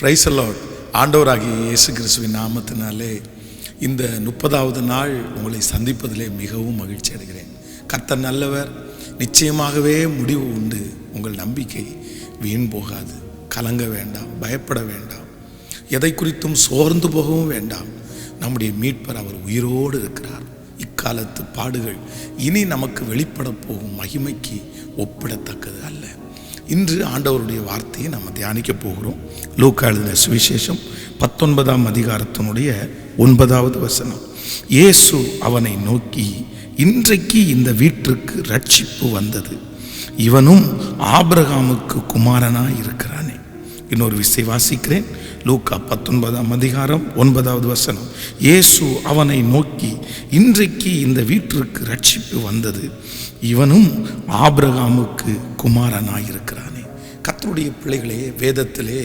Praise the Lord. ஆண்டவராகிய இயேசு கிறிஸ்துவின் நாமத்தினாலே இந்த 30வது நாள் உங்களை சந்திப்பதிலே மிகவும் மகிழ்ச்சி அடைகிறேன். கர்த்தர் நல்லவர், நிச்சயமாகவே முடிவு உண்டு. உங்கள் நம்பிக்கை வீண் போகாது. கலங்க வேண்டாம், பயப்பட வேண்டாம், எதை குறித்தும் சோர்ந்து போகவும் வேண்டாம். நம்முடைய மீட்பர் அவர் உயிரோடு இருக்கிறார். இக்காலத்து பாடுகள் இனி நமக்கு வெளிப்பட போகும் மகிமைக்கு ஒப்பிடத்தக்கது அல்ல. இன்று ஆண்டவருடைய வார்த்தையை நம்ம தியானிக்க போகிறோம். லூக்கா எழுதின சுவிசேஷம் 19ஆம் அதிகாரத்தினுடைய 9வது வசனம். இயேசு அவனை நோக்கி, இன்றைக்கு இந்த வீட்டிற்கு ரட்சிப்பு வந்தது, இவனும் ஆபிரகாமுக்கு குமாரனாய் இருக்கிறானே. இன்னொரு விஷயம் வாசிக்கிறேன். லூக்கா 19ஆம் அதிகாரம் 9வது வசனம். இயேசு அவனை நோக்கி, இன்றைக்கு இந்த வீட்டிற்கு ரட்சிப்பு வந்தது, இவனும் ஆபிரகாமுக்கு குமாரனாய் இருக்கிறானே. கர்த்தருடைய பிள்ளைகளே, வேதத்திலே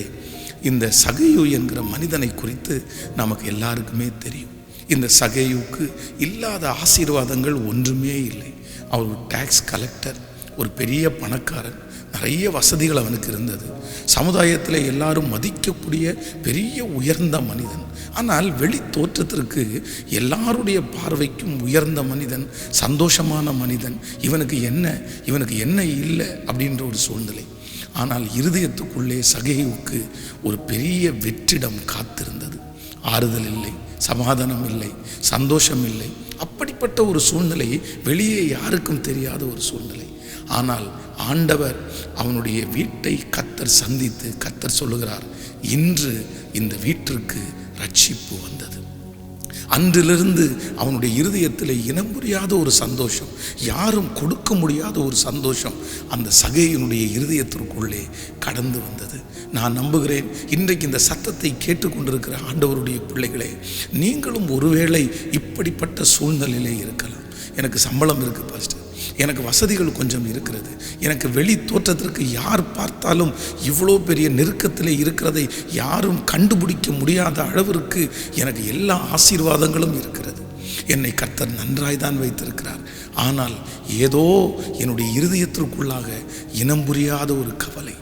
இந்த சகேயு என்கிற மனிதனை குறித்து நமக்கு எல்லாருக்குமே தெரியும். இந்த சகேயுக்கு இல்லாத ஆசீர்வாதங்கள் ஒன்றுமே இல்லை. அவர் ஒரு டாக்ஸ் கலெக்டர், ஒரு பெரிய பணக்காரன், நிறைய வசதிகள் அவனுக்கு இருந்தது. சமுதாயத்தில் எல்லாரும் மதிக்கக்கூடிய பெரிய உயர்ந்த மனிதன். ஆனால் வெளி தோற்றத்திற்கு எல்லாருடைய பார்வைக்கும் உயர்ந்த மனிதன், சந்தோஷமான மனிதன். இவனுக்கு என்ன இல்லை அப்படின்ற ஒரு சூழ்நிலை. ஆனால் இருதயத்துக்குள்ளே சகேயுவுக்கு ஒரு பெரிய வெற்றிடம் காத்திருந்தது. ஆறுதல் இல்லை, சமாதானம் இல்லை, சந்தோஷம் இல்லை. அப்படிப்பட்ட ஒரு சூழ்நிலை வெளியே யாருக்கும் தெரியாத ஒரு சூழ்நிலை. ஆனால் ஆண்டவர் அவனுடைய வீட்டை கர்த்தர் சந்தித்து கர்த்தர் சொல்லுகிறார், இன்று இந்த வீட்டிற்கு ரட்சிப்பு வந்தது. அன்றிலிருந்து அவனுடைய இருதயத்தில் இனம் புரியாத ஒரு சந்தோஷம், யாரும் கொடுக்க முடியாத ஒரு சந்தோஷம் அந்த சகேயினுடைய இருதயத்திற்குள்ளே கடந்து வந்தது. நான் நம்புகிறேன், இன்றைக்கு இந்த சத்தத்தை கேட்டுக்கொண்டிருக்கிற ஆண்டவருடைய பிள்ளைகளே, நீங்களும் ஒருவேளை இப்படிப்பட்ட சூழ்நிலையிலே இருக்கலாம். எனக்கு சம்பளம் இருக்குது பாஸ்டர், எனக்கு வசதிகள் கொஞ்சம் இருக்கிறது, எனக்கு வெளி தோற்றத்திற்கு யார் பார்த்தாலும் இவ்வளோ பெரிய நெருக்கத்தில் இருக்கிறதை யாரும் கண்டுபிடிக்க முடியாத அளவிற்கு எனக்கு எல்லா ஆசீர்வாதங்களும் இருக்கிறது, என்னை கர்த்தர் நன்றாய்தான் வைத்திருக்கிறார். ஆனால் ஏதோ என்னுடைய இருதயத்திற்குள்ளாக இனம் புரியாத ஒரு கவலை,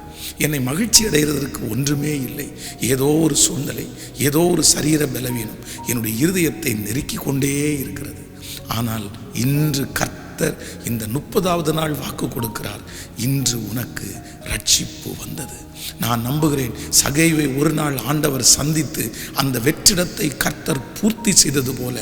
என்னை மகிழ்ச்சி அடைகிறதற்கு ஒன்றுமே இல்லை. ஏதோ ஒரு சூழ்நிலை, ஏதோ ஒரு சரீர பலவீனம் என்னுடைய இருதயத்தை நெருக்கி கொண்டே இருக்கிறது. ஆனால் இன்று கர்த்தர் இந்த 30வது நாள் வாக்கு கொடுக்கிறார், இன்று உனக்கு ரட்சிப்பு வந்தது. நான் நம்புகிறேன், சகேயுவை ஒரு நாள் ஆண்டவர் சந்தித்து அந்த வெற்றிடத்தை கர்த்தர் பூர்த்தி செய்தது போல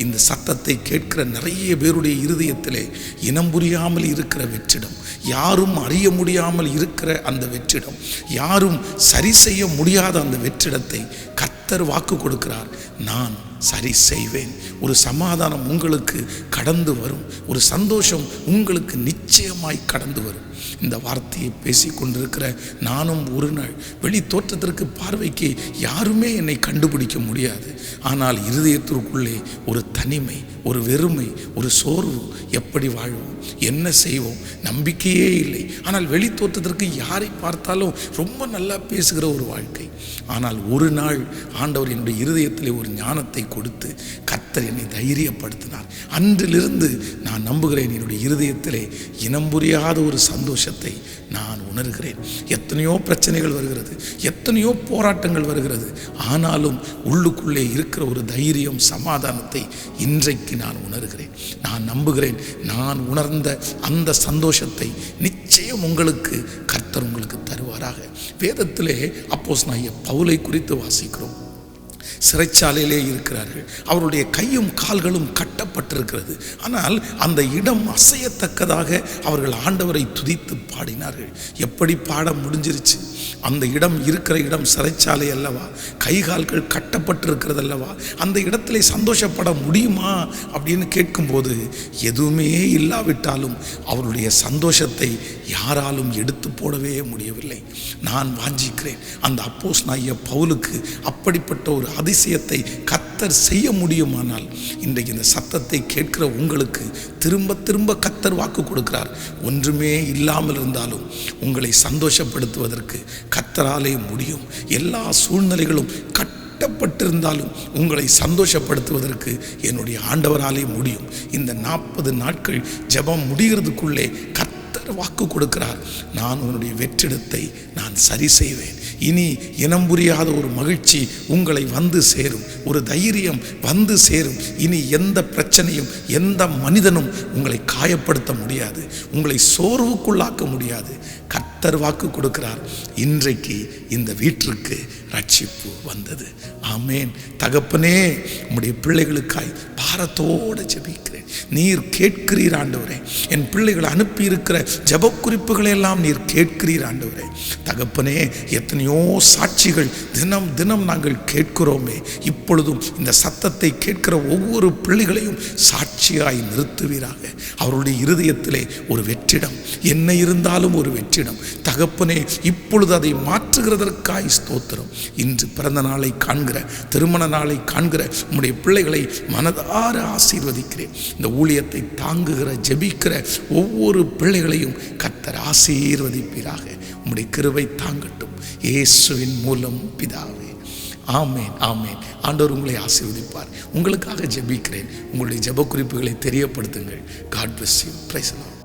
இந்த சத்தத்தை கேட்கிற நிறைய பேருடைய இருதயத்திலே இனம் புரியாமல் இருக்கிற வெற்றிடம், யாரும் அறிய முடியாமல் இருக்கிற அந்த வெற்றிடம், யாரும் சரி செய்ய முடியாத அந்த வெற்றிடத்தை கர்த்தர் வாக்கு கொடுக்கிறார், நான் சரி செய்வேன். ஒரு சமாதானம் உங்களுக்கு கடந்து வரும், ஒரு சந்தோஷம் உங்களுக்கு நிச்சயமாய் கடந்து வரும். இந்த வார்த்தையை பேசி கொண்டிருக்கிற நானும் ஒரு நாள் வெளி தோற்றத்திற்கு பார்வைக்கு யாருமே என்னை கண்டுபிடிக்க முடியாது. ஆனால் இருதயத்திற்குள்ளே ஒரு தனிமை, ஒரு வெறுமை, ஒரு சோர்வு. எப்படி வாழ்வோம், என்ன செய்வோம், நம்பிக்கையே இல்லை. ஆனால் வெளி தோற்றத்திற்கு யாரை பார்த்தாலும் ரொம்ப நல்லா பேசுகிற ஒரு வாழ்க்கை. ஆனால் ஒரு நாள் ஆண்டவர் என்னுடைய இருதயத்திலே ஒரு ஞானத்தை கொடுத்து கர்த்தர் என்னை தைரியப்படுத்தினார். அன்றிலிருந்து நான் நம்புகிறேன், என்னுடைய இருதயத்திலே இனம் புரியாத ஒரு சந்தோஷத்தை நான் உணர்கிறேன். எத்தனையோ பிரச்சனைகள் வருகிறது, எத்தனையோ போராட்டங்கள் வருகிறது, ஆனாலும் உள்ளுக்குள்ளே இருக்கிற ஒரு தைரியம், சமாதானத்தை இன்றைக்கு நான் உணர்கிறேன். நான் நம்புகிறேன், நான் உணர்ந்த அந்த சந்தோஷத்தை நிச்சயம் உங்களுக்கு கர்த்தர் உங்களுக்கு தருவாராக. வேதத்திலே அப்போஸ்தலனாகிய பவுலை குறித்து வாசிக்கிறோம். சிறைச்சாலையிலே இருக்கிறார்கள், அவருடைய கையும் கால்களும் கட்டப்பட்டிருக்கிறது. ஆனால் அந்த இடம் அசையத்தக்கதாக அவர்கள் ஆண்டவரை துதித்து பாடினார்கள். எப்படி பாட முடிஞ்சிருச்சு? அந்த இடம் இருக்கிற இடம் சிறைச்சாலை அல்லவா, கைகால்கள் கட்டப்பட்டிருக்கிறது அல்லவா, அந்த இடத்துல சந்தோஷப்பட முடியுமா அப்படின்னு கேட்கும்போது எதுவுமே இல்லாவிட்டாலும் அவருடைய சந்தோஷத்தை யாராலும் எடுத்து போடவே முடியவில்லை. நான் வாஞ்சிக்கிறேன், அந்த அப்போஸ்தலனாகிய பவுலுக்கு அப்படிப்பட்ட ஒரு அதிசயத்தை கர்த்தர் செய்ய முடியுமானால் இன்றைக்கு இந்த சத்தத்தை கேட்கிற உங்களுக்கு திரும்ப திரும்ப கர்த்தர் வாக்கு கொடுக்கிறார். ஒன்றுமே இல்லாமல் இருந்தாலும் உங்களை சந்தோஷப்படுத்துவதற்கு கர்த்தராலே முடியும். எல்லா சூழ்நிலைகளும் கட்டப்பட்டிருந்தாலும் உங்களை சந்தோஷப்படுத்துவதற்கு என்னுடைய ஆண்டவராலே முடியும். இந்த 40 நாட்கள் ஜெபம் முடிகிறதுக்குள்ளே கர்த்தர் கர்த்தர் வாக்கு கொடுக்கிறார், நான் உன்னுடைய வெற்றிடத்தை நான் சரி செய்வேன். இனி இனம் புரியாத ஒரு மகிழ்ச்சி உங்களை வந்து சேரும், ஒரு தைரியம் வந்து சேரும். இனி எந்த பிரச்சனையும் எந்த மனிதனும் உங்களை காயப்படுத்த முடியாது, உங்களை சோர்வுக்குள்ளாக்க முடியாது. கர்த்தர் வாக்கு கொடுக்கிறார், இன்றைக்கு இந்த வீட்டிற்கு ரட்சிப்பு வந்தது. ஆமேன். தகப்பனே, உம்முடைய பிள்ளைகளுக்காய் பாரத்தோடு ஜெபிக்கிறேன். நீர் கேட்கிறீர் ஆண்டவரே. என் பிள்ளைகள் அனுப்பி இருக்கிற ஜெப குறிப்புகளை எல்லாம் நீர் கேட்கிறீர் ஆண்டவரே. தகப்பனே, எத்தனையோ சாட்சிகள் தினம் தினம் நாங்கள் கேட்கிறோமே. இப்பொழுதும் இந்த சத்தத்தை கேட்கிற ஒவ்வொரு பிள்ளைகளையும் சாட்சியாய் நிறுத்துவீராக. அவருடைய இருதயத்திலே ஒரு வெற்றிடம், என்ன இருந்தாலும் ஒரு வெற்றிடம். தகப்பனே, இப்பொழுது அதை மாற்றுகிறதற்காய் ஸ்தோத்திரம். இன்று பிறந்த நாளை காண்கிற, திருமண நாளை காண்கிற உம்முடைய பிள்ளைகளை மனதார ஆசீர்வதிக்கிறேன். இந்த ஊழியத்தை தாங்குகிற ஜெபிக்கிற ஒவ்வொரு பிள்ளைகளையும் கர்த்தர் ஆசீர்வதிப்பீராக. உம்முடைய கிருபை தாங்கட்டும், இயேசுவின் மூலம் பிதாவே. ஆமேன், ஆமேன். ஆண்டவர் உங்களை ஆசீர்வதிப்பார். உங்களுக்காக ஜெபிக்கிறேன். உங்களுடைய ஜெப குறிப்புகளை தெரியப்படுத்துங்கள். God bless you. Praise the Lord.